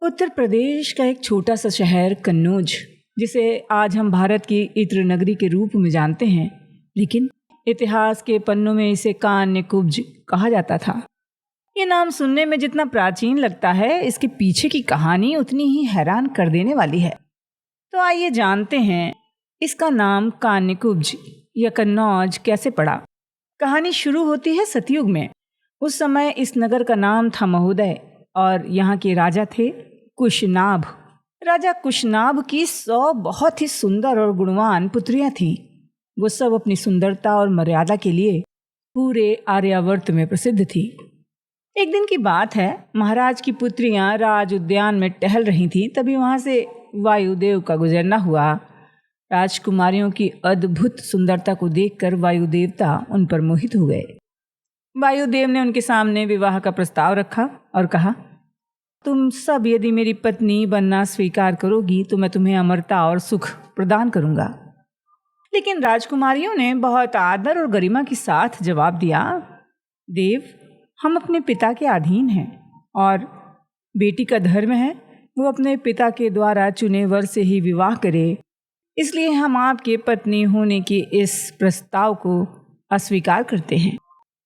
उत्तर प्रदेश का एक छोटा सा शहर कन्नौज, जिसे आज हम भारत की इत्र नगरी के रूप में जानते हैं, लेकिन इतिहास के पन्नों में इसे कान्यकुब्ज कहा जाता था। ये नाम सुनने में जितना प्राचीन लगता है, इसके पीछे की कहानी उतनी ही हैरान कर देने वाली है। तो आइए जानते हैं इसका नाम कान्यकुब्ज या कन्नौज कैसे पड़ा। कहानी शुरू होती है सतयुग में। उस समय इस नगर का नाम था महोदय और यहाँ के राजा थे कुशनाभ। राजा कुशनाभ की 100 बहुत ही सुंदर और गुणवान पुत्रियां थीं। वो सब अपनी सुंदरता और मर्यादा के लिए पूरे आर्यावर्त में प्रसिद्ध थी। एक दिन की बात है, महाराज की पुत्रियां राज उद्यान में टहल रही थीं। तभी वहां से वायुदेव का गुजरना हुआ। राजकुमारियों की अद्भुत सुंदरता को देखकर वायु देवता उन पर मोहित हो गए। वायुदेव ने उनके सामने विवाह का प्रस्ताव रखा और कहा, तुम सब यदि मेरी पत्नी बनना स्वीकार करोगी तो मैं तुम्हें अमरता और सुख प्रदान करूंगा। लेकिन राजकुमारियों ने बहुत आदर और गरिमा के साथ जवाब दिया, देव, हम अपने पिता के अधीन हैं और बेटी का धर्म है वो अपने पिता के द्वारा चुने वर से ही विवाह करे। इसलिए हम आपके पत्नी होने के इस प्रस्ताव को अस्वीकार करते हैं।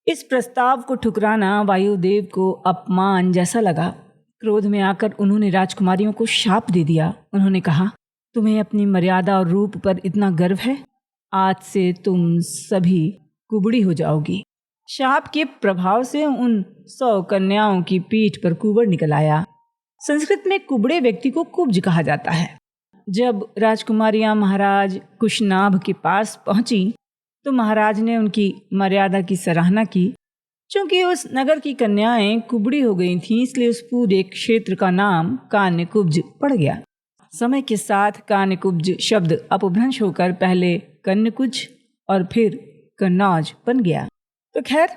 इस प्रस्ताव को ठुकराना वायुदेव को अपमान जैसा लगा। क्रोध में आकर उन्होंने राजकुमारियों को शाप दे दिया। उन्होंने कहा, तुम्हें अपनी मर्यादा और रूप पर इतना गर्व है, आज से तुम सभी कुबड़ी हो जाओगी। शाप के प्रभाव से उन 100 कन्याओं की पीठ पर कुबड़ निकल आया। संस्कृत में कुबड़े व्यक्ति को कुब्ज कहा जाता है। जब राजकुमारियां महाराज कुशनाभ के पास पहुंची तो महाराज ने उनकी मर्यादा की सराहना की। चूंकि उस नगर की कन्याएं कुबड़ी हो गई थीं, इसलिए उस पूरे क्षेत्र का नाम कान्यकुब्ज पड़ गया। समय के साथ कान्यकुब्ज शब्द अपभ्रंश होकर पहले कन्यकुज और फिर कन्नौज बन गया। तो खैर,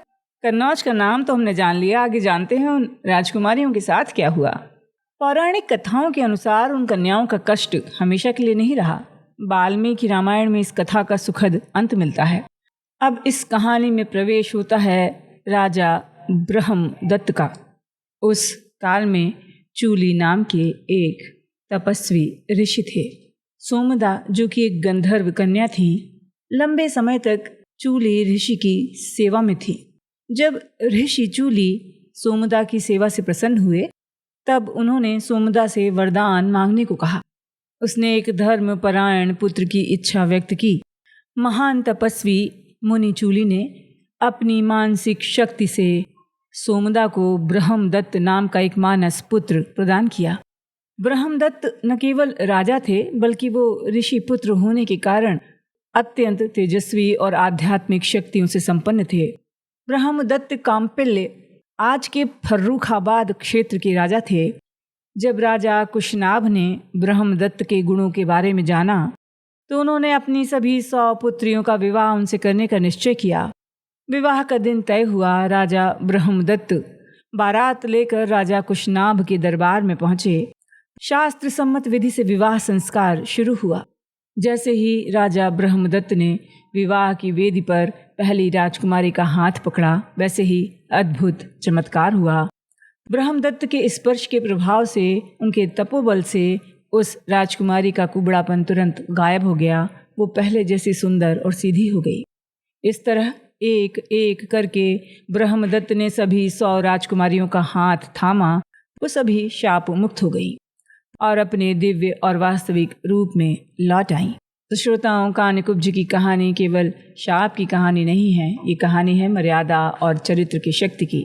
कन्नौज का नाम तो हमने जान लिया। आगे जानते हैं उन राजकुमारियों के साथ क्या हुआ। पौराणिक कथाओं के अनुसार उन कन्याओं का कष्ट हमेशा के लिए नहीं रहा। वाल्मीकि रामायण में इस कथा का सुखद अंत मिलता है। अब इस कहानी में प्रवेश होता है राजा ब्रह्मदत्त का। उस काल में चूली नाम के एक तपस्वी ऋषि थे। सोमदा, जो कि एक गंधर्व कन्या थी, लंबे समय तक चूली ऋषि की सेवा में थी। जब ऋषि चूली सोमदा की सेवा से प्रसन्न हुए, तब उन्होंने सोमदा से वरदान मांगने को कहा। उसने एक धर्मपरायण पुत्र की इच्छा व्यक्त की। महान तपस्वी मुनि चूली ने अपनी मानसिक शक्ति से सोमदा को ब्रह्मदत्त नाम का एक मानस पुत्र प्रदान किया। ब्रह्मदत्त न केवल राजा थे, बल्कि वो ऋषि पुत्र होने के कारण अत्यंत तेजस्वी और आध्यात्मिक शक्तियों से संपन्न थे। ब्रह्मदत्त काम्पिल्य आज के फर्रुखाबाद क्षेत्र के राजा थे। जब राजा कुशनाभ ने ब्रह्मदत्त के गुणों के बारे में जाना तो उन्होंने अपनी सभी 100 पुत्रियों का विवाह उनसे करने का निश्चय किया। विवाह का दिन तय हुआ। राजा ब्रह्मदत्त बारात लेकर राजा कुशनाभ के दरबार में पहुंचे। शास्त्र सम्मत विधि से विवाह संस्कार शुरू हुआ। जैसे ही राजा ब्रह्मदत्त ने विवाह की वेदी पर पहली राजकुमारी का हाथ पकड़ा, वैसे ही अद्भुत चमत्कार हुआ। ब्रह्मदत्त के स्पर्श के प्रभाव से, उनके तपोबल से उस राजकुमारी का कुबड़ापन तुरंत गायब हो गया। वो पहले जैसी सुंदर और सीधी हो गई। इस तरह एक एक करके ब्रह्मदत्त ने सभी 100 राजकुमारियों का हाथ थामा। वो सभी शाप मुक्त हो गई और अपने दिव्य और वास्तविक रूप में लौट आईं। तो श्रोताओं, कान्यकुब्ज की कहानी केवल शाप की कहानी नहीं है, ये कहानी है मर्यादा और चरित्र की शक्ति की।